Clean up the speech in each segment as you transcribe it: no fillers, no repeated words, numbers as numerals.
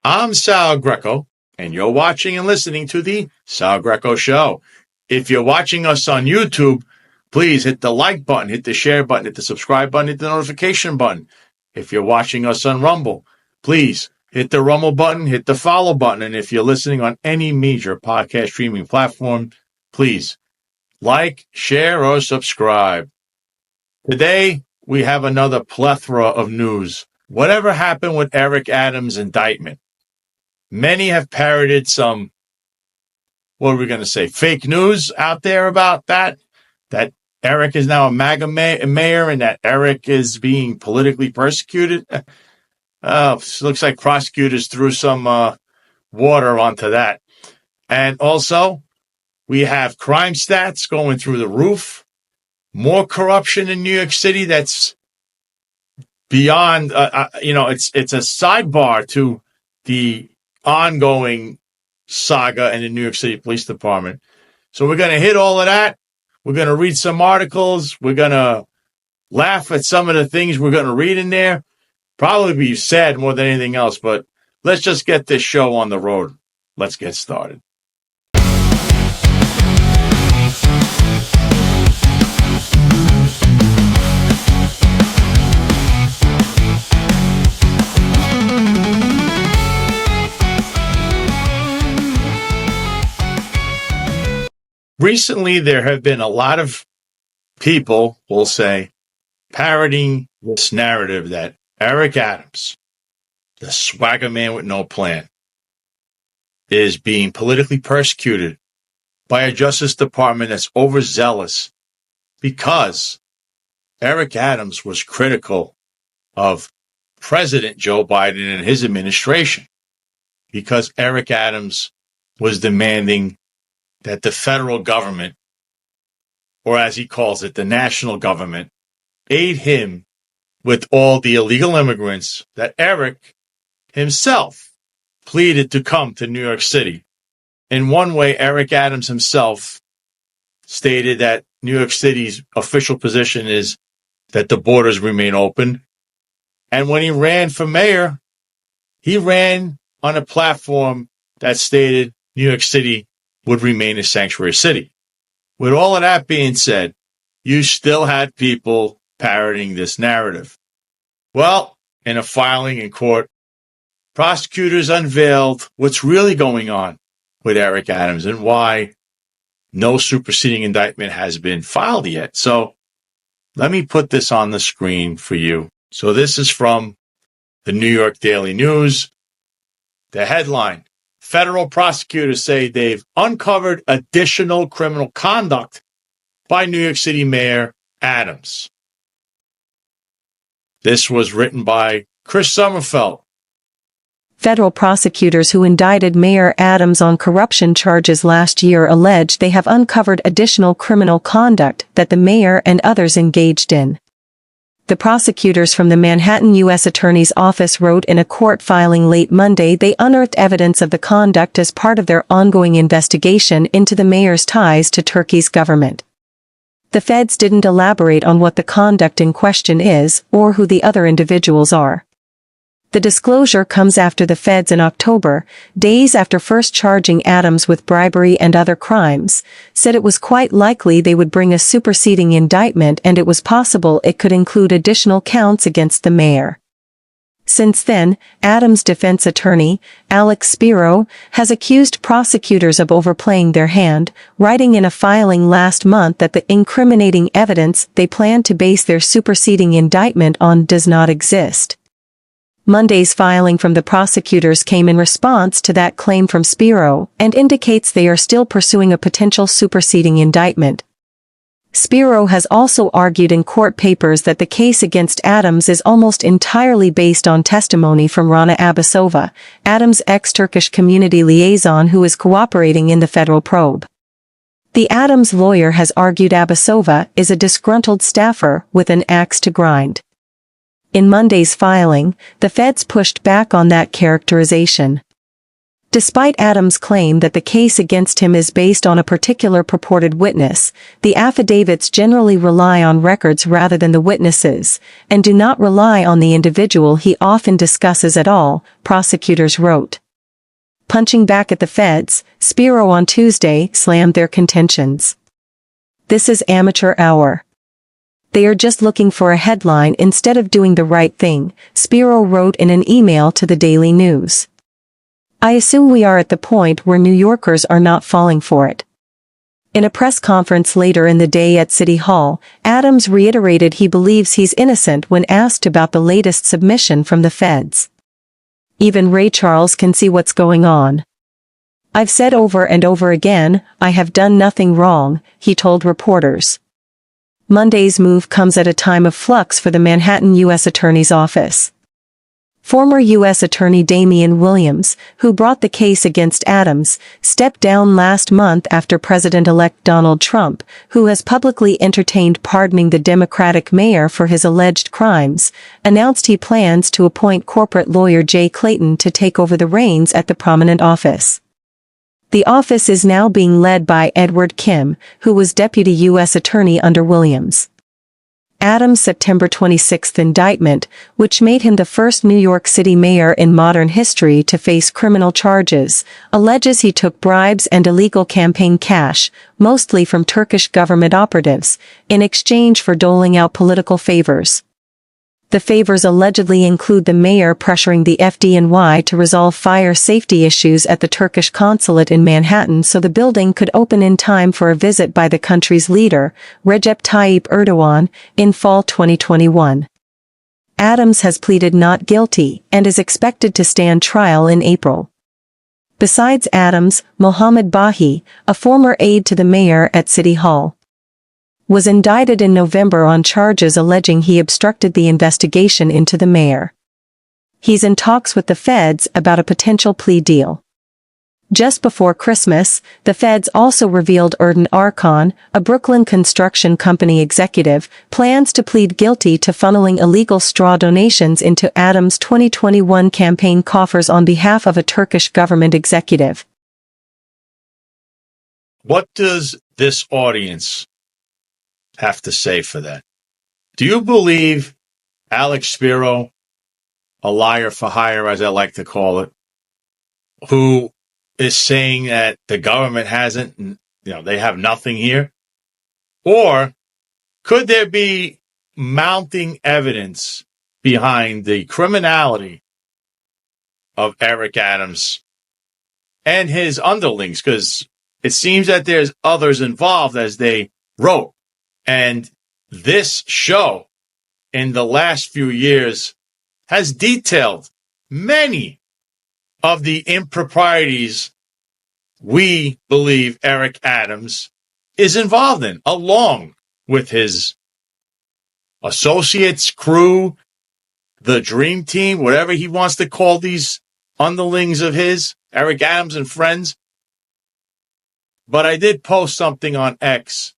I'm Sal Greco, and you're watching and listening to the Sal Greco Show. If you're watching us on YouTube, please hit the like button, hit the share button, hit the subscribe button, hit the notification button. If you're watching us on Rumble, please hit the Rumble button, hit the follow button. And if you're listening on any major podcast streaming platform, please like, share, or subscribe. Today, we have another plethora of news. Whatever happened with Eric Adams' indictment? Many have parroted some, what are we going to say, fake news out there about that Eric is now a MAGA mayor and that Eric is being politically persecuted. Looks like prosecutors threw some water onto that. And also, we have crime stats going through the roof. More corruption in New York City that's beyond, it's a sidebar to the ongoing saga in the New York City Police Department. So we're going to hit all of that. We're going to read some articles. We're going to laugh at some of the things we're going to read in there. Probably be sad more than anything else, but let's just get this show on the road. Let's get started. Recently, there have been a lot of people, we'll say, parroting this narrative that Eric Adams, the swagger man with no plan, is being politically persecuted by a Justice Department that's overzealous because Eric Adams was critical of President Joe Biden and his administration, because Eric Adams was demanding that the federal government, or as he calls it, the national government, aid him with all the illegal immigrants that Eric himself pleaded to come to New York City. In one way, Eric Adams himself stated that New York City's official position is that the borders remain open. And when he ran for mayor, he ran on a platform that stated New York City would remain a sanctuary city. With all of that being said, you still had people parroting this narrative. Well, in a filing in court, prosecutors unveiled what's really going on with Eric Adams and why no superseding indictment has been filed yet. So let me put this on the screen for you. So this is from the New York Daily News. The headline: federal prosecutors say they've uncovered additional criminal conduct by New York City Mayor Adams. This was written by Chris Sommerfeld. Federal prosecutors who indicted Mayor Adams on corruption charges last year allege they have uncovered additional criminal conduct that the mayor and others engaged in. The prosecutors from the Manhattan U.S. Attorney's Office wrote in a court filing late Monday they unearthed evidence of the conduct as part of their ongoing investigation into the mayor's ties to Turkey's government. The feds didn't elaborate on what the conduct in question is or who the other individuals are. The disclosure comes after the feds in October, days after first charging Adams with bribery and other crimes, said it was quite likely they would bring a superseding indictment and it was possible it could include additional counts against the mayor. Since then, Adams' defense attorney, Alex Spiro, has accused prosecutors of overplaying their hand, writing in a filing last month that the incriminating evidence they plan to base their superseding indictment on does not exist. Monday's filing from the prosecutors came in response to that claim from Spiro and indicates they are still pursuing a potential superseding indictment. Spiro has also argued in court papers that the case against Adams is almost entirely based on testimony from Rana Abasova, Adams' ex-Turkish community liaison who is cooperating in the federal probe. The Adams lawyer has argued Abasova is a disgruntled staffer with an axe to grind. In Monday's filing, the feds pushed back on that characterization. Despite Adams' claim that the case against him is based on a particular purported witness, the affidavits generally rely on records rather than the witnesses, and do not rely on the individual he often discusses at all, prosecutors wrote. Punching back at the feds, Spiro on Tuesday slammed their contentions. "This is amateur hour. They are just looking for a headline instead of doing the right thing," Spiro wrote in an email to the Daily News. "I assume we are at the point where New Yorkers are not falling for it." In a press conference later in the day at City Hall, Adams reiterated he believes he's innocent when asked about the latest submission from the feds. "Even Ray Charles can see what's going on. I've said over and over again, I have done nothing wrong," he told reporters. Monday's move comes at a time of flux for the Manhattan U.S. Attorney's Office. Former U.S. Attorney Damian Williams, who brought the case against Adams, stepped down last month after President-elect Donald Trump, who has publicly entertained pardoning the Democratic mayor for his alleged crimes, announced he plans to appoint corporate lawyer Jay Clayton to take over the reins at the prominent office. The office is now being led by Edward Kim, who was deputy U.S. attorney under Williams. Adams' September 26 indictment, which made him the first New York City mayor in modern history to face criminal charges, alleges he took bribes and illegal campaign cash, mostly from Turkish government operatives, in exchange for doling out political favors. The favors allegedly include the mayor pressuring the FDNY to resolve fire safety issues at the Turkish consulate in Manhattan so the building could open in time for a visit by the country's leader, Recep Tayyip Erdogan, in fall 2021. Adams has pleaded not guilty and is expected to stand trial in April. Besides Adams, Mohammed Bahi, a former aide to the mayor at City Hall, was indicted in November on charges alleging he obstructed the investigation into the mayor. He's in talks with the feds about a potential plea deal. Just before Christmas, the feds also revealed Erden Arkan, a Brooklyn construction company executive, plans to plead guilty to funneling illegal straw donations into Adams' 2021 campaign coffers on behalf of a Turkish government executive. What does this audience have to say for that? Do you believe Alex Spiro, a liar for hire, as I like to call it, who is saying that the government hasn't, they have nothing here? Or could there be mounting evidence behind the criminality of Eric Adams and his underlings? Because it seems that there's others involved, as they wrote. And this show in the last few years has detailed many of the improprieties we believe Eric Adams is involved in, along with his associates, crew, the dream team, whatever he wants to call these underlings of his, Eric Adams and friends. But I did post something on X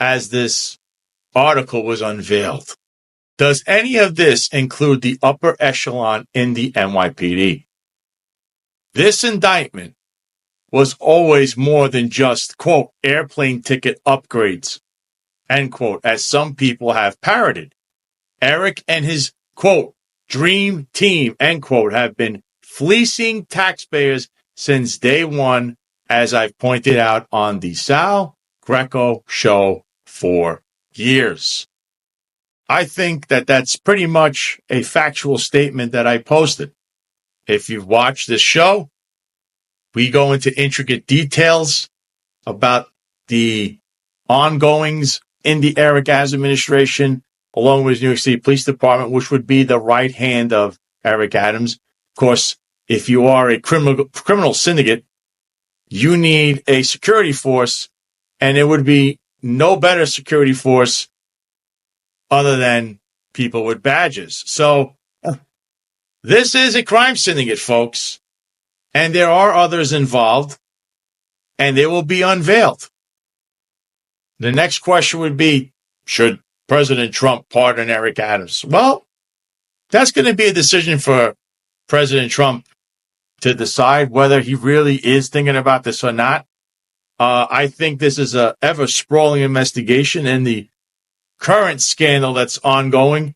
as this article was unveiled. Does any of this include the upper echelon in the NYPD? This indictment was always more than just, quote, airplane ticket upgrades, end quote, as some people have parroted. Eric and his, quote, dream team, end quote, have been fleecing taxpayers since day one, as I've pointed out on the Sal Greco show for years. I think that that's pretty much a factual statement that I posted. If you've watched this show, we go into intricate details about the ongoings in the Eric Adams administration, along with New York City Police Department, which would be the right hand of Eric Adams. Of course, if you are a criminal syndicate, you need a security force, and it would be no better security force other than people with badges. So this is a crime syndicate, folks, and there are others involved, and they will be unveiled. The next question would be, should President Trump pardon Eric Adams? Well, that's going to be a decision for President Trump to decide whether he really is thinking about this or not. I think this is a ever sprawling investigation, and the current scandal that's ongoing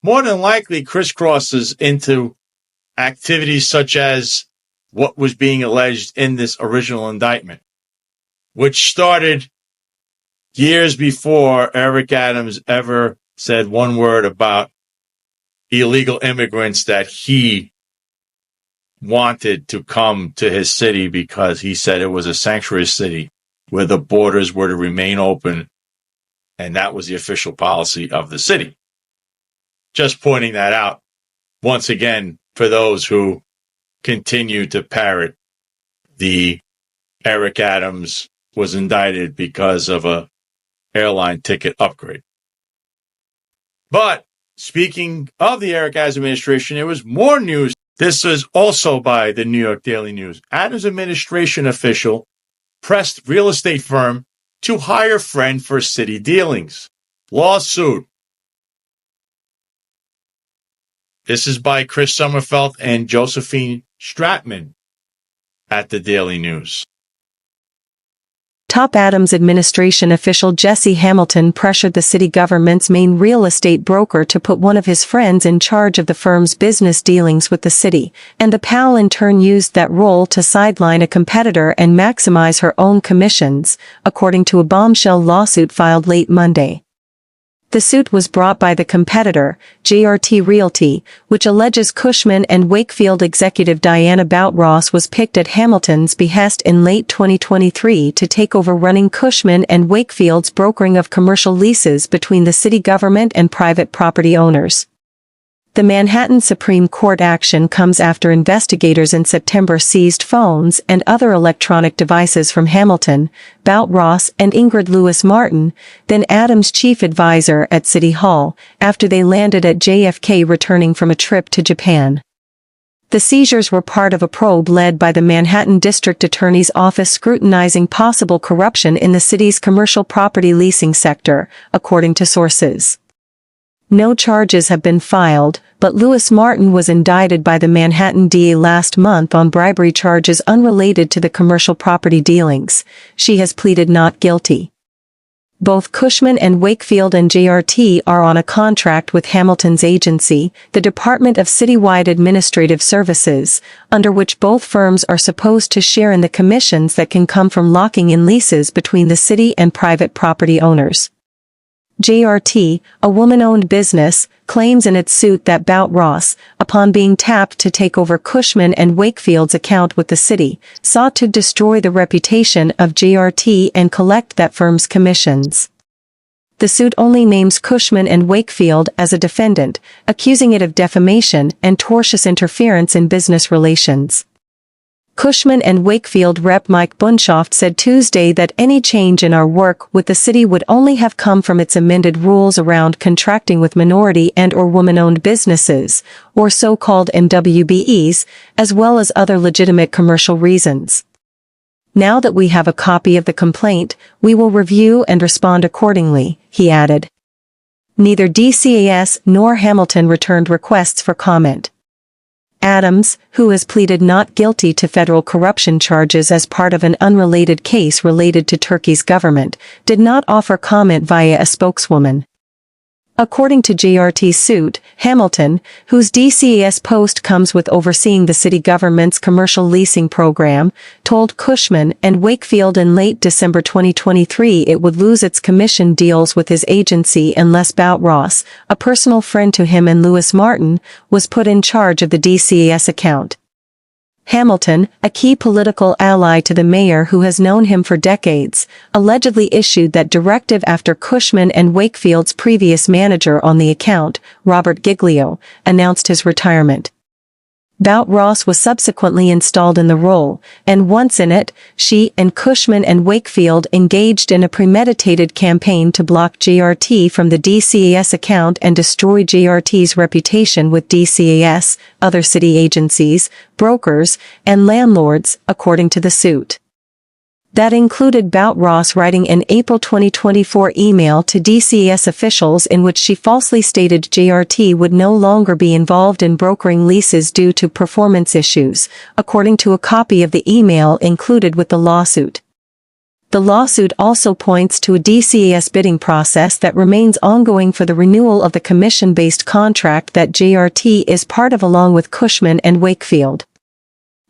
more than likely crisscrosses into activities such as what was being alleged in this original indictment, which started years before Eric Adams ever said one word about illegal immigrants that he wanted to come to his city because he said it was a sanctuary city where the borders were to remain open, and that was the official policy of the city. Just pointing that out once again for those who continue to parrot the Eric Adams was indicted because of a airline ticket upgrade. But speaking of the Eric Adams administration, there was more news. This was also by the New York Daily News. Adams administration official pressed real estate firm to hire friend for city dealings. Lawsuit. This is by Chris Sommerfeld and Josephine Stratman at the Daily News. Top Adams administration official Jesse Hamilton pressured the city government's main real estate broker to put one of his friends in charge of the firm's business dealings with the city, and the pal in turn used that role to sideline a competitor and maximize her own commissions, according to a bombshell lawsuit filed late Monday. The suit was brought by the competitor, JRT Realty, which alleges Cushman & Wakefield executive Diana Bout-Ross was picked at Hamilton's behest in late 2023 to take over running Cushman & Wakefield's brokering of commercial leases between the city government and private property owners. The Manhattan Supreme Court action comes after investigators in September seized phones and other electronic devices from Hamilton, Bout-Ross, and Ingrid Lewis Martin, then Adams' chief advisor at City Hall, after they landed at JFK returning from a trip to Japan. The seizures were part of a probe led by the Manhattan District Attorney's Office scrutinizing possible corruption in the city's commercial property leasing sector, according to sources. No charges have been filed, but Lewis Martin was indicted by the Manhattan DA last month on bribery charges unrelated to the commercial property dealings. She has pleaded not guilty. Both Cushman & Wakefield and JRT are on a contract with Hamilton's agency, the Department of Citywide Administrative Services, under which both firms are supposed to share in the commissions that can come from locking in leases between the city and private property owners. JRT, a woman-owned business, claims in its suit that Bout-Ross, upon being tapped to take over Cushman & Wakefield's account with the city, sought to destroy the reputation of JRT and collect that firm's commissions. The suit only names Cushman & Wakefield as a defendant, accusing it of defamation and tortious interference in business relations. Cushman & Wakefield Rep. Mike Bunshoft said Tuesday that any change in our work with the city would only have come from its amended rules around contracting with minority and/or woman-owned businesses, or so-called MWBEs, as well as other legitimate commercial reasons. Now that we have a copy of the complaint, we will review and respond accordingly, he added. Neither DCAS nor Hamilton returned requests for comment. Adams, who has pleaded not guilty to federal corruption charges as part of an unrelated case related to Turkey's government, did not offer comment via a spokeswoman. According to JRT's suit, Hamilton, whose DCAS post comes with overseeing the city government's commercial leasing program, told Cushman & Wakefield in late December 2023 it would lose its commission deals with his agency unless Bout-Ross, a personal friend to him and Lewis Martin, was put in charge of the DCAS account. Hamilton, a key political ally to the mayor who has known him for decades, allegedly issued that directive after Cushman & Wakefield's previous manager on the account, Robert Giglio, announced his retirement. Bout-Ross was subsequently installed in the role, and once in it, she and Cushman & Wakefield engaged in a premeditated campaign to block JRT from the DCAS account and destroy JRT's reputation with DCAS, other city agencies, brokers, and landlords, according to the suit. That included Bout Ross writing an April 2024 email to DCAS officials in which she falsely stated JRT would no longer be involved in brokering leases due to performance issues, according to a copy of the email included with the lawsuit. The lawsuit also points to a DCAS bidding process that remains ongoing for the renewal of the commission-based contract that JRT is part of along with Cushman and Wakefield.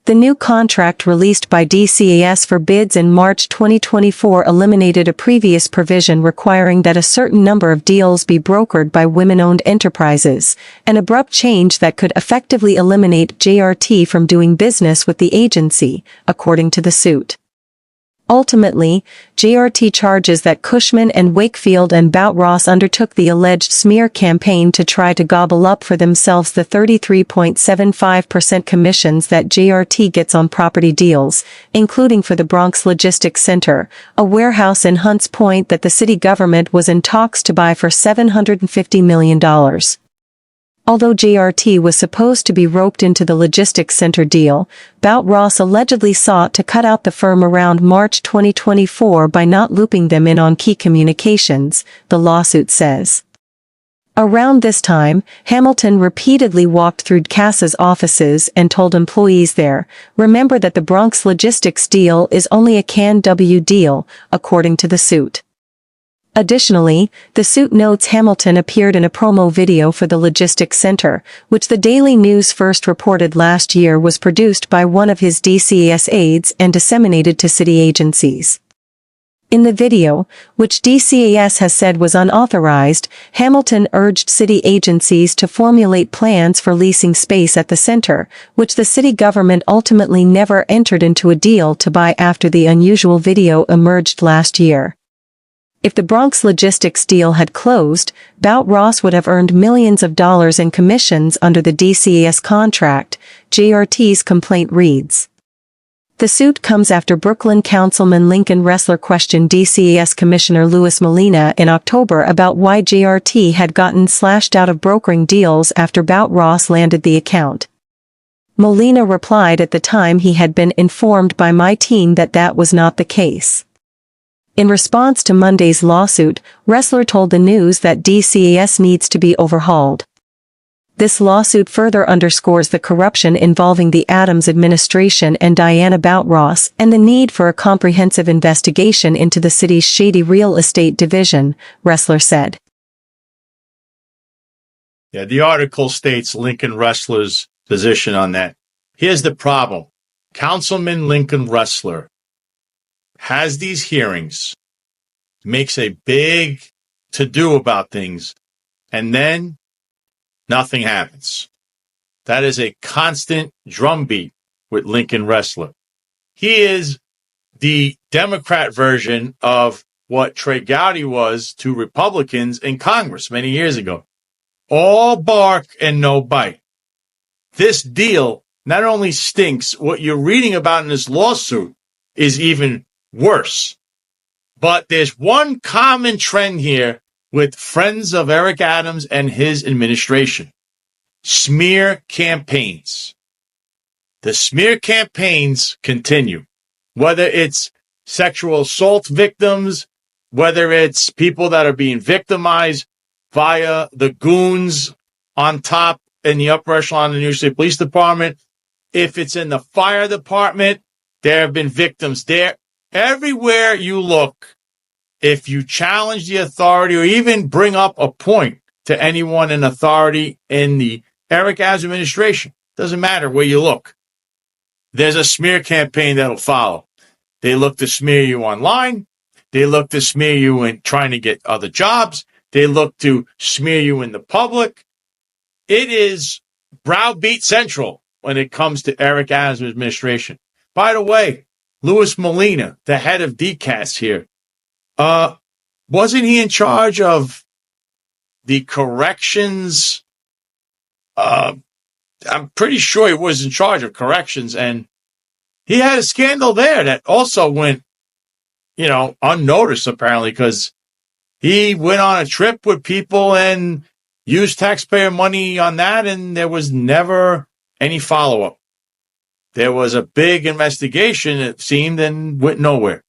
The new contract released by DCAS for bids in March 2024 eliminated a previous provision requiring that a certain number of deals be brokered by women-owned enterprises, an abrupt change that could effectively eliminate JRT from doing business with the agency, according to the suit. Ultimately, JRT charges that Cushman and Wakefield and Bout Ross undertook the alleged smear campaign to try to gobble up for themselves the 33.75% commissions that JRT gets on property deals, including for the Bronx Logistics Center, a warehouse in Hunts Point that the city government was in talks to buy for $750 million. Although JRT was supposed to be roped into the logistics center deal, Bout Ross allegedly sought to cut out the firm around March 2024 by not looping them in on key communications, the lawsuit says. Around this time, Hamilton repeatedly walked through CASA's offices and told employees there, "Remember that the Bronx logistics deal is only a can-W deal," according to the suit. Additionally, the suit notes Hamilton appeared in a promo video for the logistics center, which the Daily News first reported last year was produced by one of his DCAS aides and disseminated to city agencies. In the video, which DCAS has said was unauthorized, Hamilton urged city agencies to formulate plans for leasing space at the center, which the city government ultimately never entered into a deal to buy after the unusual video emerged last year. If the Bronx logistics deal had closed, Bout Ross would have earned millions of dollars in commissions under the DCAS contract, JRT's complaint reads. The suit comes after Brooklyn Councilman Lincoln Ressler questioned DCAS Commissioner Louis Molina in October about why JRT had gotten slashed out of brokering deals after Bout Ross landed the account. Molina replied at the time he had been informed by my team that that was not the case. In response to Monday's lawsuit, Ressler told the News that DCAS needs to be overhauled. This lawsuit further underscores the corruption involving the Adams administration and Diana Bout Ross and the need for a comprehensive investigation into the city's shady real estate division, Ressler said. Yeah, the article states Lincoln Ressler's position on that. Here's the problem. Councilman Lincoln Ressler has these hearings, makes a big to-do about things, and then nothing happens. That is a constant drumbeat with Lincoln Ressler. He is the Democrat version of what Trey Gowdy was to Republicans in Congress many years ago. All bark and no bite. This deal not only stinks, what you're reading about in this lawsuit is even worse. But there's one common trend here with friends of Eric Adams and his administration. Smear campaigns. The smear campaigns continue. Whether it's sexual assault victims, whether it's people that are being victimized via the goons on top in the upper echelon of the New York State Police Department. If it's in the fire department, there have been victims there. Everywhere you look, if you challenge the authority or even bring up a point to anyone in authority in the Eric Adams administration, doesn't matter where you look, there's a smear campaign that'll follow. They look to smear you online. They look to smear you in trying to get other jobs. They look to smear you in the public. It is browbeat central when it comes to Eric Adams' administration. By the way, Louis Molina, the head of DCAS here, wasn't he in charge of the corrections? I'm pretty sure he was in charge of corrections, and he had a scandal there that also went, unnoticed apparently, because he went on a trip with people and used taxpayer money on that, and there was never any follow-up. There was a big investigation, it seemed, and went nowhere.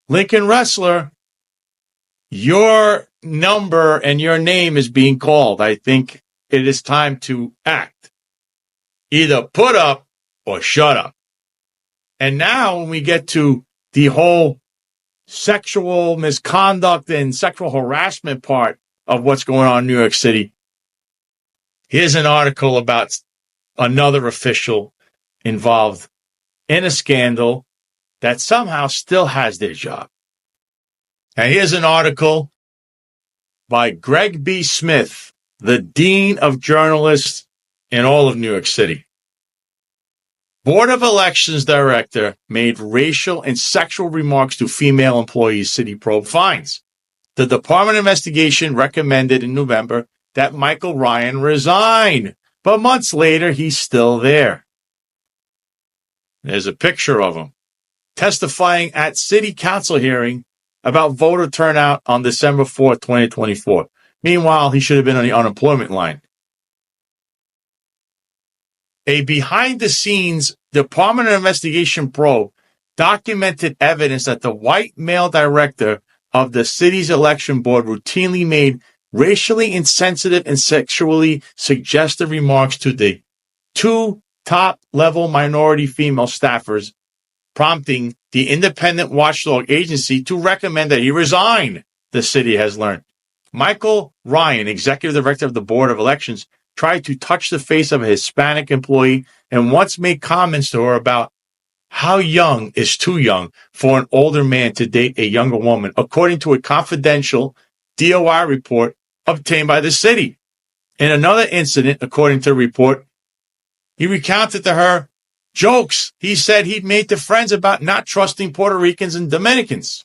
Lincoln Wrestler, your number and your name is being called. I think it is time to act. Either put up or shut up. And now when we get to the whole sexual misconduct and sexual harassment part of what's going on in New York City, here's an article about another official involved in a scandal that somehow still has their job. Now, here's an article by Greg B. Smith, the Dean of Journalists in all of New York City. Board of Elections Director made racial and sexual remarks to female employees, City probe finds. The Department investigation recommended in November that Michael Ryan resign, but months later, he's still there. There's a picture of him testifying at City Council hearing about voter turnout on December 4th, 2024. Meanwhile, he should have been on the unemployment line. A behind-the-scenes Department of Investigation probe documented evidence that the white male director of the city's election board routinely made racially insensitive and sexually suggestive remarks to the two top-level minority female staffers, prompting the independent watchdog agency to recommend that he resign, the city has learned. Michael Ryan, executive director of the Board of Elections, tried to touch the face of a Hispanic employee and once made comments to her about how young is too young for an older man to date a younger woman, according to a confidential DOI report obtained by the city. In another incident, according to the report, he recounted to her jokes he said he'd made to friends about not trusting Puerto Ricans and Dominicans.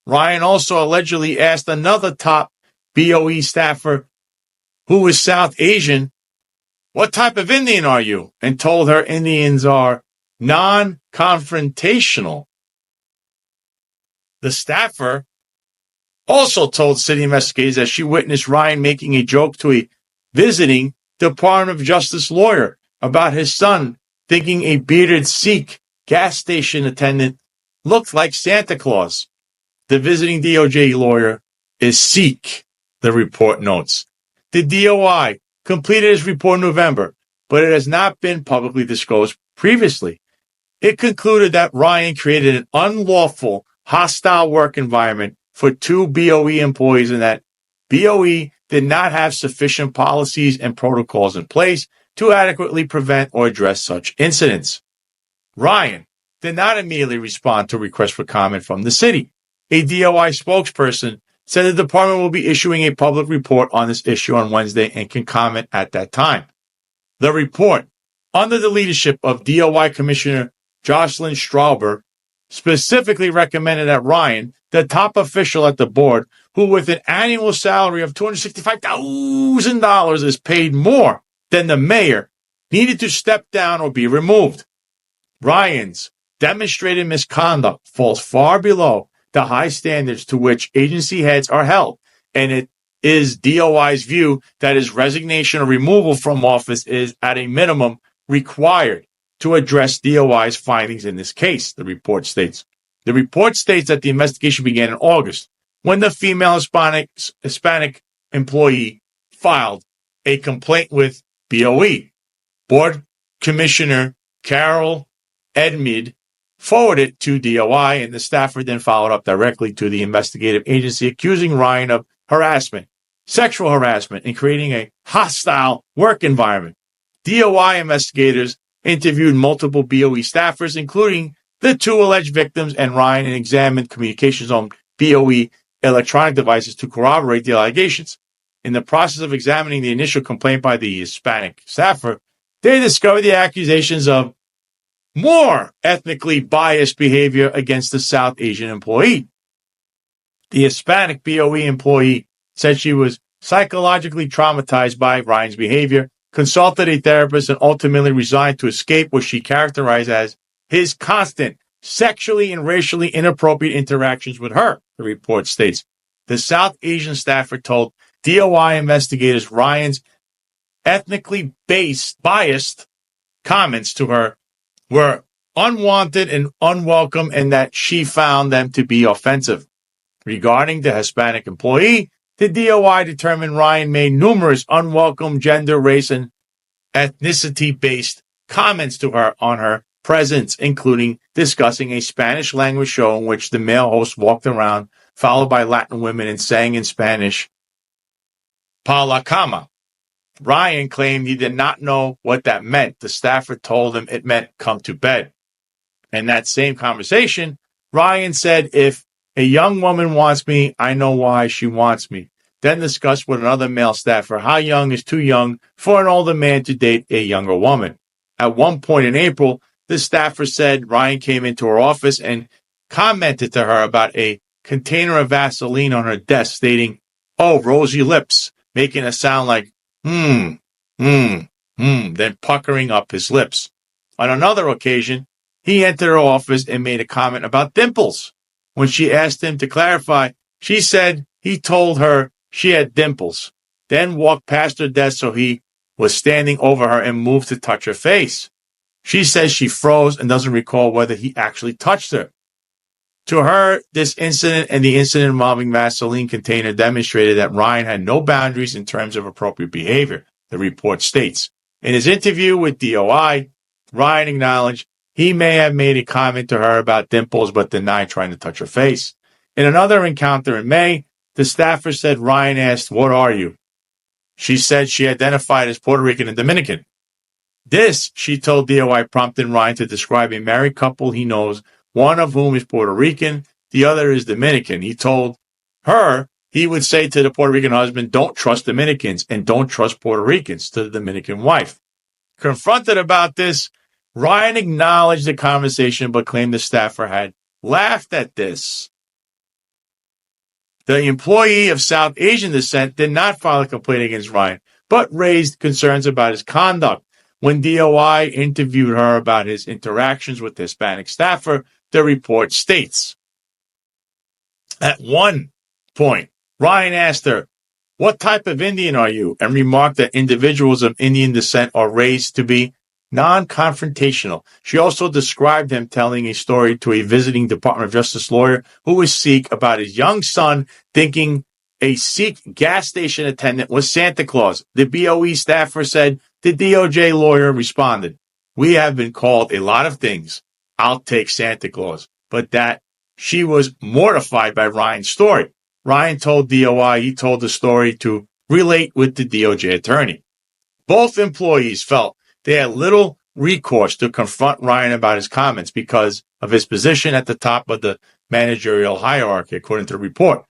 Ryan also allegedly asked another top BOE staffer who was South Asian, "What type of Indian are you?" and told her Indians are non-confrontational. The staffer also told city investigators that she witnessed Ryan making a joke to a visiting Department of Justice lawyer about his son thinking a bearded Sikh gas station attendant looked like Santa Claus. The visiting DOJ lawyer is Sikh, the report notes. The DOI completed its report in November, but it has not been publicly disclosed previously. It concluded that Ryan created an unlawful, hostile work environment for two BOE employees and that BOE did not have sufficient policies and protocols in place to adequately prevent or address such incidents. Ryan did not immediately respond to requests for comment from the city. A DOI spokesperson said the department will be issuing a public report on this issue on Wednesday and can comment at that time. The report, under the leadership of DOI Commissioner Jocelyn Strauber, specifically recommended that Ryan, the top official at the board, who with an annual salary of $265,000 is paid more than the mayor, needed to step down or be removed. Ryan's demonstrated misconduct falls far below the high standards to which agency heads are held, and it is DOI's view that his resignation or removal from office is, at a minimum, required to address DOI's findings in this case, the report states. The report states that the investigation began in August, when the female Hispanic employee filed a complaint with BOE. Board Commissioner Carol Edmid forwarded it to DOI, and the staffer then followed up directly to the investigative agency, accusing Ryan of harassment, sexual harassment, and creating a hostile work environment. DOI investigators interviewed multiple BOE staffers, including the two alleged victims and Ryan, and examined communications on BOE electronic devices to corroborate the allegations. In the process of examining the initial complaint by the Hispanic staffer, they discovered the accusations of more ethnically biased behavior against the South Asian employee. The Hispanic BOE employee said she was psychologically traumatized by Ryan's behavior, consulted a therapist, and ultimately resigned to escape what she characterized as his constant sexually and racially inappropriate interactions with her, the report states. The South Asian staffer told DOI investigators Ryan's ethnically biased comments to her were unwanted and unwelcome and that she found them to be offensive. Regarding the Hispanic employee, the DOI determined Ryan made numerous unwelcome gender, race, and ethnicity-based comments to her on her presence, including discussing a Spanish language show in which the male host walked around, followed by Latin women, and sang in Spanish, "Pa la cama." Ryan claimed he did not know what that meant. The staffer told him it meant "come to bed." In that same conversation, Ryan said, "If a young woman wants me, I know why she wants me." Then discussed with another male staffer how young is too young for an older man to date a younger woman. At one point in April, the staffer said Ryan came into her office and commented to her about a container of Vaseline on her desk, stating, "Oh, rosy lips," making a sound like, then puckering up his lips. On another occasion, he entered her office and made a comment about dimples. When she asked him to clarify, she said he told her she had dimples, then walked past her desk so he was standing over her and moved to touch her face. She says she froze and doesn't recall whether he actually touched her. To her, this incident and the incident involving Vaseline container demonstrated that Ryan had no boundaries in terms of appropriate behavior, the report states. In his interview with DOI, Ryan acknowledged he may have made a comment to her about dimples but denied trying to touch her face. In another encounter in May, the staffer said Ryan asked, "What are you?" She said she identified as Puerto Rican and Dominican. This, she told DOI, prompted Ryan to describe a married couple he knows, one of whom is Puerto Rican, the other is Dominican. He told her he would say to the Puerto Rican husband, "Don't trust Dominicans and don't trust Puerto Ricans," to the Dominican wife. Confronted about this, Ryan acknowledged the conversation but claimed the staffer had laughed at this. The employee of South Asian descent did not file a complaint against Ryan, but raised concerns about his conduct. When DOI interviewed her about his interactions with the Hispanic staffer, the report states, at one point, Ryan asked her, "What type of Indian are you?" and remarked that individuals of Indian descent are raised to be non-confrontational. She also described him telling a story to a visiting Department of Justice lawyer who was Sikh about his young son thinking a Sikh gas station attendant was Santa Claus. The BOE staffer said the DOJ lawyer responded, "We have been called a lot of things. I'll take Santa Claus." But that she was mortified by Ryan's story. Ryan told DOI he told the story to relate with the DOJ attorney. Both employees felt they had little recourse to confront Ryan about his comments because of his position at the top of the managerial hierarchy, according to the report.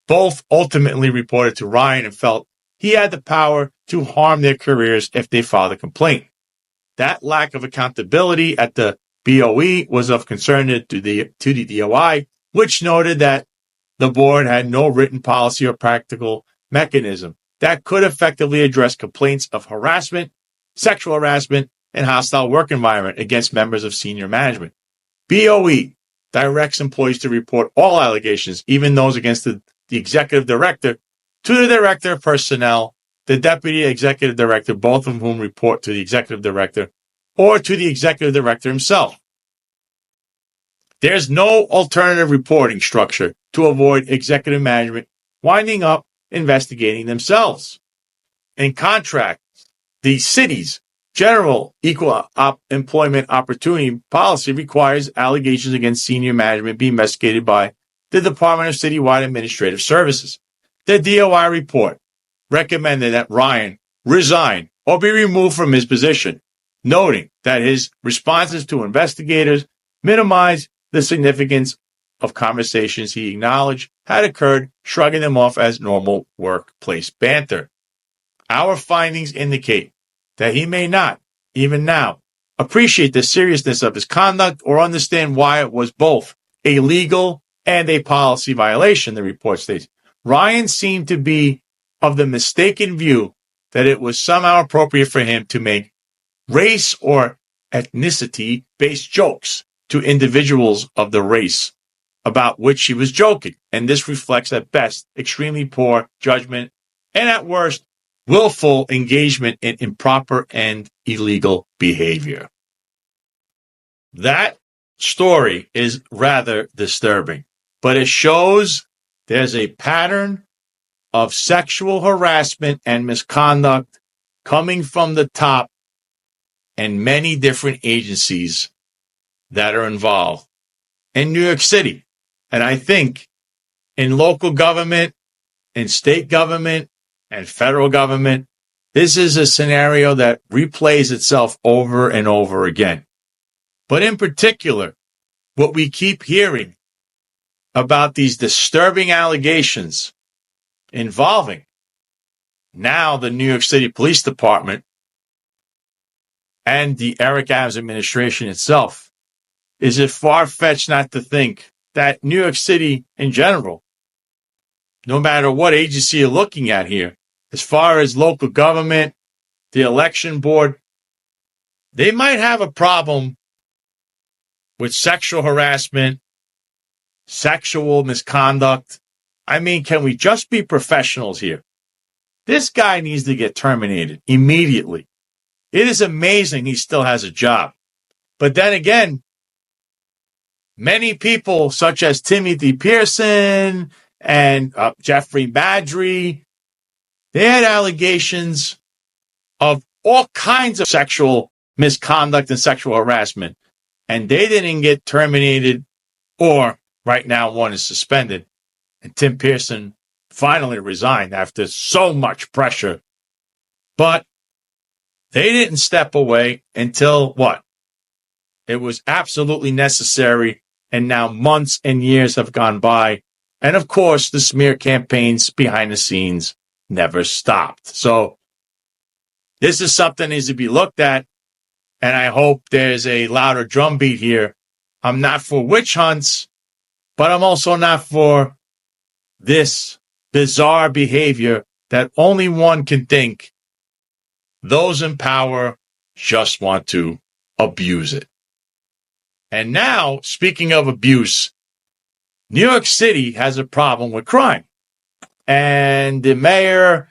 Both ultimately reported to Ryan and felt he had the power to harm their careers if they filed a complaint. That lack of accountability at the BOE was of concern to the DOI, which noted that the board had no written policy or practical mechanism that could effectively address complaints of harassment, sexual harassment, and hostile work environment against members of senior management. BOE directs employees to report all allegations, even those against the executive director, to the director of personnel, the deputy executive director, both of whom report to the executive director, or to the executive director himself. There's no alternative reporting structure to avoid executive management winding up investigating themselves. In contrast, the city's general equal employment opportunity policy requires allegations against senior management be investigated by the Department of Citywide Administrative Services. The DOI report recommended that Ryan resign or be removed from his position, noting that his responses to investigators minimized the significance of conversations he acknowledged had occurred, shrugging them off as normal workplace banter. Our findings indicate that he may not, even now, appreciate the seriousness of his conduct or understand why it was both a legal and a policy violation, the report states. Ryan seemed to be of the mistaken view that it was somehow appropriate for him to make race or ethnicity-based jokes to individuals of the race about which he was joking, and this reflects at best extremely poor judgment and at worst willful engagement in improper and illegal behavior. That story is rather disturbing, but it shows there's a pattern of sexual harassment and misconduct coming from the top and many different agencies that are involved in New York City. And I think in local government, in state government, and federal government, this is a scenario that replays itself over and over again. But in particular, what we keep hearing about these disturbing allegations involving now the New York City Police Department and the Eric Adams administration itself, is it far-fetched not to think that New York City in general, no matter what agency you're looking at here, as far as local government, the election board, they might have a problem with sexual harassment, sexual misconduct. I mean, can we just be professionals here? This guy needs to get terminated immediately. It is amazing he still has a job. But then again, many people such as Timothy Pearson and Jeffrey Badry, they had allegations of all kinds of sexual misconduct and sexual harassment, and they didn't get terminated, or right now one is suspended. And Tim Pearson finally resigned after so much pressure. But they didn't step away until what? It was absolutely necessary, and now months and years have gone by. And of course, the smear campaigns behind the scenes never stopped. So this is something that needs to be looked at, and I hope there's a louder drumbeat here. I'm not for witch hunts, but I'm also not for this bizarre behavior that only one can think those in power just want to abuse it. And now, speaking of abuse, New York City has a problem with crime. And the mayor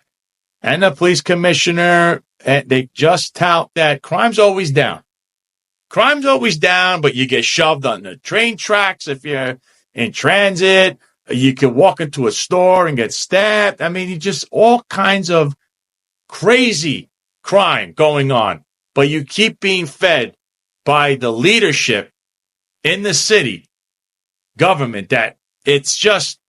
and the police commissioner, they just tout that crime's always down. Crime's always down, but you get shoved on the train tracks if you're in transit. You can walk into a store and get stabbed. I mean, just all kinds of crazy crime going on. But you keep being fed by the leadership in the city government that it's just,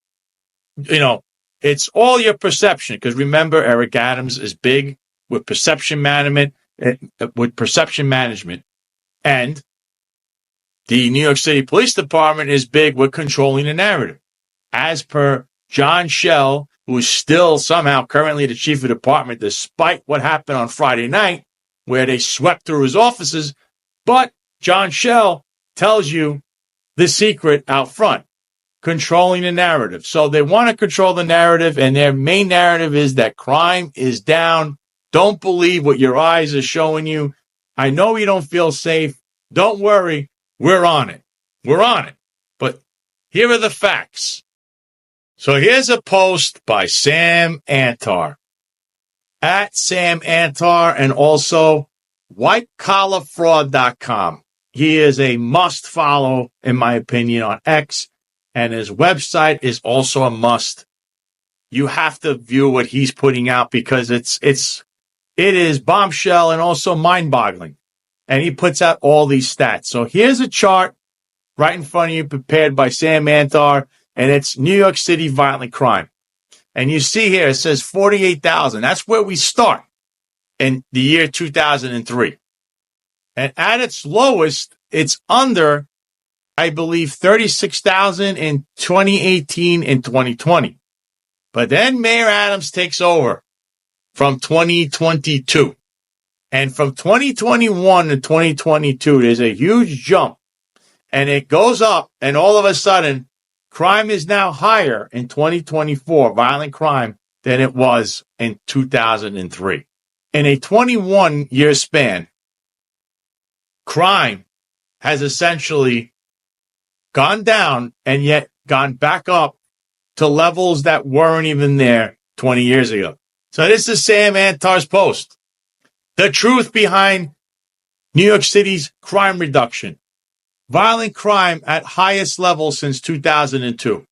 it's all your perception. Because remember, Eric Adams is big with perception management, and the New York City Police Department is big with controlling the narrative. As per John Schell, who is still somehow currently the chief of department, despite what happened on Friday night, where they swept through his offices. But John Schell tells you the secret out front, controlling the narrative. So they want to control the narrative, and their main narrative is that crime is down. Don't believe what your eyes are showing you. I know you don't feel safe. Don't worry. We're on it. We're on it. But here are the facts. So here's a post by Sam Antar, at Sam Antar, and also whitecollarfraud.com. He is a must follow, in my opinion, on X, and his website is also a must. You have to view what he's putting out because it is bombshell and also mind-boggling. And he puts out all these stats. So here's a chart right in front of you prepared by Sam Antar, and it's New York City violent crime. And you see here, it says 48,000. That's where we start in the year 2003. And at its lowest, it's under, I believe, 36,000 in 2018 and 2020. But then Mayor Adams takes over from 2022. And from 2021 to 2022, there's a huge jump. And it goes up, and all of a sudden, crime is now higher in 2024, violent crime, than it was in 2003. In a 21-year span, crime has essentially gone down and yet gone back up to levels that weren't even there 20 years ago. So this is Sam Antar's post. The truth behind New York City's crime reduction. Violent crime at highest level since 2002.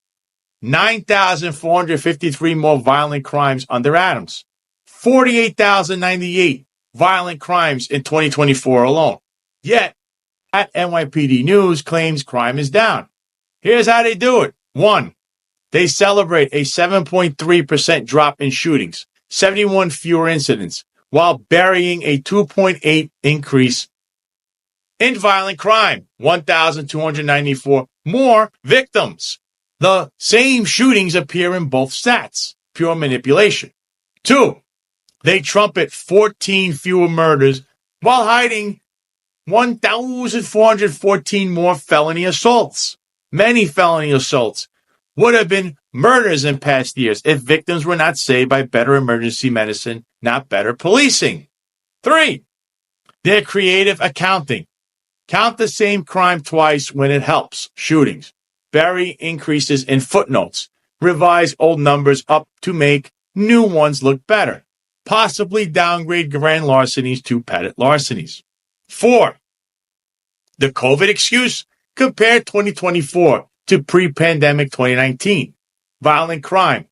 9,453 more violent crimes under Adams. 48,098 violent crimes in 2024 alone. Yet, at NYPD News claims crime is down. Here's how they do it. 1. They celebrate a 7.3% drop in shootings, 71 fewer incidents, while burying a 2.8 increase in violent crime, 1,294 more victims. The same shootings appear in both stats. Pure manipulation. 2. They trumpet 14 fewer murders while hiding 1,414 more felony assaults. Many felony assaults would have been murders in past years if victims were not saved by better emergency medicine, not better policing. 3. Their creative accounting. Count the same crime twice when it helps. Shootings. Bury increases in footnotes. Revise old numbers up to make new ones look better. Possibly downgrade grand larcenies to petty larcenies. 4. The COVID excuse. Compare 2024 to pre-pandemic 2019. Violent crime,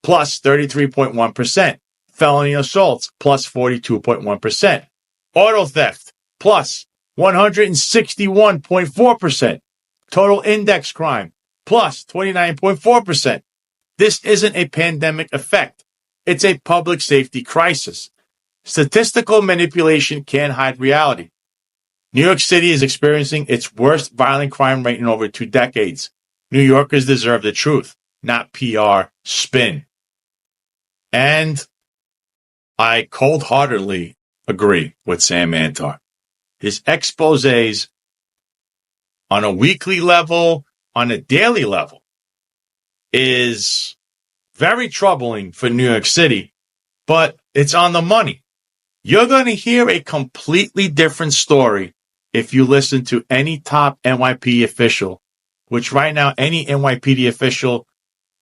plus 33.1%. Felony assaults, plus 42.1%. Auto theft, plus 161.4%. Total index crime, plus 29.4%. This isn't a pandemic effect. It's a public safety crisis. Statistical manipulation can't hide reality. New York City is experiencing its worst violent crime rate in over 2 decades. New Yorkers deserve the truth, not PR spin. And I cold-heartedly agree with Sam Mantar. His exposés on a weekly level, on a daily level, is very troubling for New York City, but it's on the money. You're going to hear a completely different story if you listen to any top NYPD official, which right now, any NYPD official,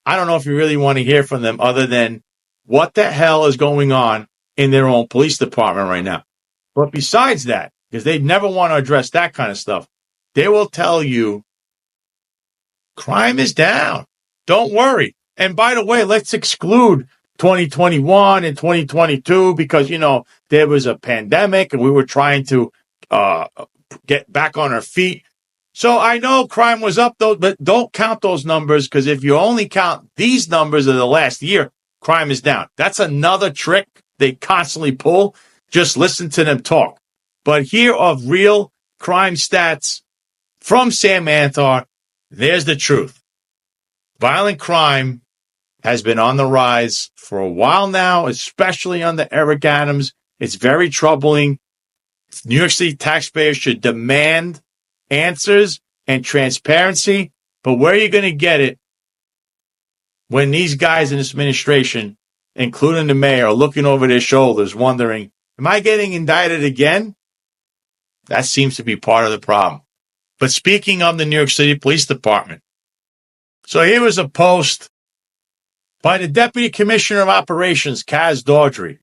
I don't know if you really want to hear from them other than what the hell is going on in their own police department right now. But besides that, because they never want to address that kind of stuff, they will tell you crime is down. Don't worry. And by the way, let's exclude 2021 and 2022 because, there was a pandemic and we were trying to get back on our feet. So I know crime was up, though, but don't count those numbers because if you only count these numbers of the last year, crime is down. That's another trick they constantly pull. Just listen to them talk. But here are real crime stats from Sam Mantar. There's the truth. Violent crime has been on the rise for a while now, especially under Eric Adams. It's very troubling. New York City taxpayers should demand answers and transparency, but where are you going to get it when these guys in this administration, including the mayor, are looking over their shoulders wondering, am I getting indicted again? That seems to be part of the problem. But speaking of the New York City Police Department, so here was a post by the Deputy Commissioner of Operations, Kaz Dawdry.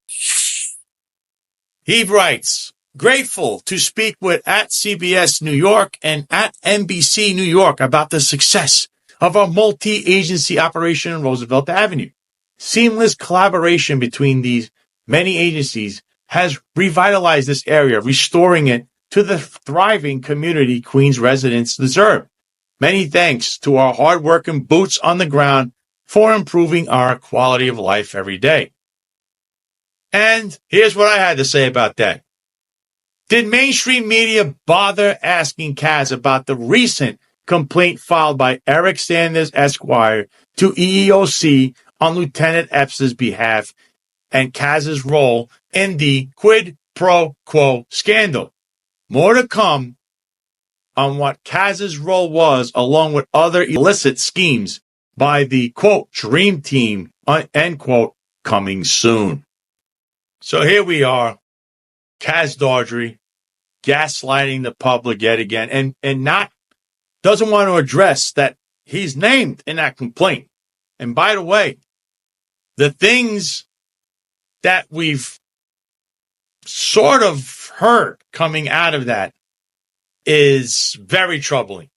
He writes, grateful to speak with at CBS New York and at NBC New York about the success of our multi-agency operation in Roosevelt Avenue. Seamless collaboration between these many agencies has revitalized this area, restoring it to the thriving community Queens residents deserve. Many thanks to our hardworking boots on the ground for improving our quality of life every day. And here's what I had to say about that. Did mainstream media bother asking Kaz about the recent complaint filed by Eric Sanders Esquire to EEOC on Lieutenant Epps' behalf and Kaz's role in the quid pro quo scandal? More to come on what Kaz's role was, along with other illicit schemes by the, quote, dream team, end quote, coming soon. So here we are, Kaz Dawdry, gaslighting the public yet again, and not doesn't want to address that he's named in that complaint. And by the way, the things that we've sort of heard coming out of that is very troubling.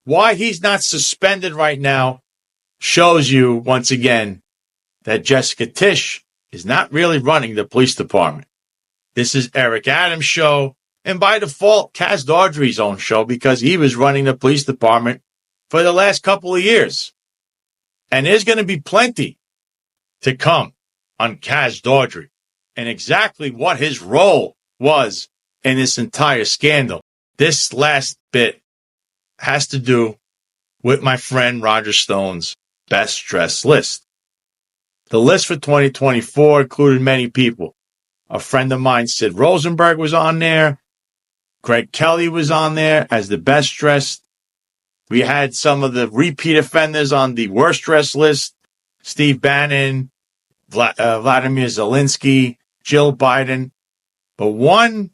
Why he's not suspended right now shows you, once again, that Jessica Tisch is not really running the police department. This is Eric Adams' show, and by default, Kaz Daughtry's own show, because he was running the police department for the last couple of years. And there's going to be plenty to come on Kaz Daughtry and exactly what his role was in this entire scandal. This last bit has to do with my friend Roger Stone's best dressed list. The list for 2024 included many people. A friend of mine, Sid Rosenberg, was on there. Greg Kelly was on there as the best dressed. We had some of the repeat offenders on the worst dressed list. Steve Bannon, Vladimir Zelensky, Jill Biden. But one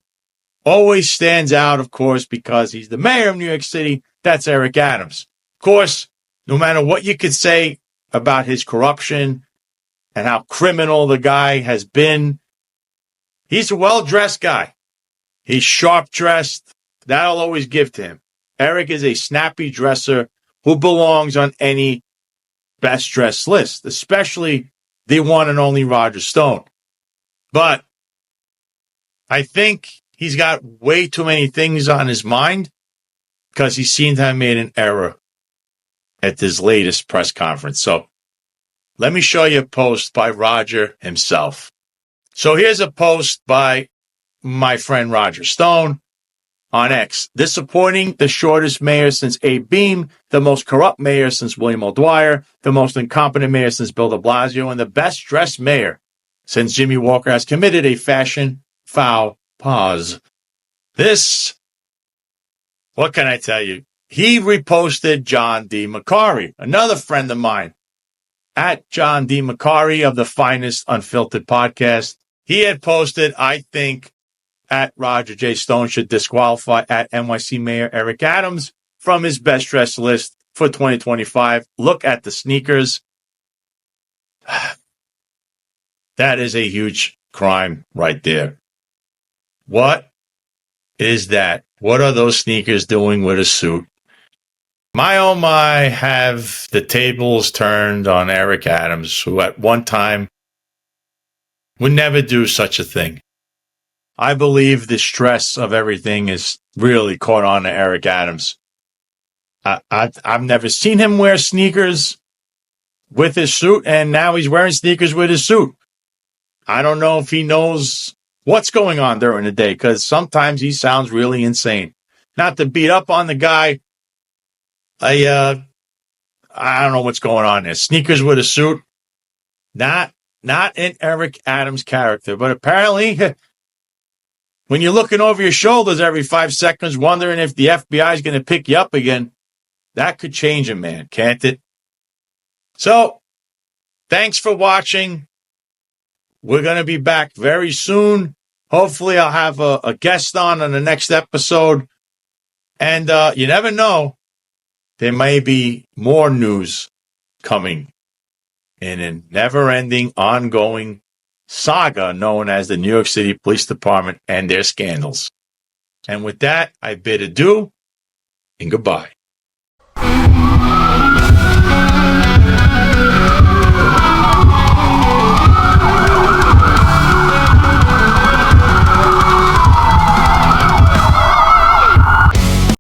always stands out, of course, because he's the mayor of New York City. That's Eric Adams. Of course, no matter what you could say about his corruption and how criminal the guy has been, he's a well-dressed guy. He's sharp-dressed. That'll always give to him. Eric is a snappy dresser who belongs on any best-dressed list, especially the one and only Roger Stone. But I think he's got way too many things on his mind because he seemed to have made an error at this latest press conference. So let me show you a post by Roger himself. So here's a post by my friend Roger Stone on X. Disappointing, the shortest mayor since Abe Beame, the most corrupt mayor since William O'Dwyer, the most incompetent mayor since Bill de Blasio, and the best dressed mayor since Jimmy Walker has committed a fashion foul pause. This, what can I tell you? He reposted John D. Macari, another friend of mine, at John D. Macari of the Finest Unfiltered podcast. He had posted, I think, at Roger J. Stone should disqualify at NYC Mayor Eric Adams from his best dressed list for 2025. Look at the sneakers. That is a huge crime right there. What is that? What are those sneakers doing with a suit? My oh my, have the tables turned on Eric Adams, who at one time would never do such a thing. I believe the stress of everything is really caught on to Eric Adams. I've never seen him wear sneakers with his suit, and now he's wearing sneakers with his suit. I don't know if he knows what's going on during the day, because sometimes he sounds really insane. Not to beat up on the guy, I don't know what's going on there. Sneakers with a suit, not in Eric Adams' character, but apparently when you're looking over your shoulders every 5 seconds, wondering if the FBI is going to pick you up again, that could change a man, can't it? So, thanks for watching. We're going to be back very soon. Hopefully, I'll have a guest on the next episode. And you never know, there may be more news coming in a never-ending, ongoing saga known as the New York City Police Department and their scandals. And with that, I bid adieu and goodbye.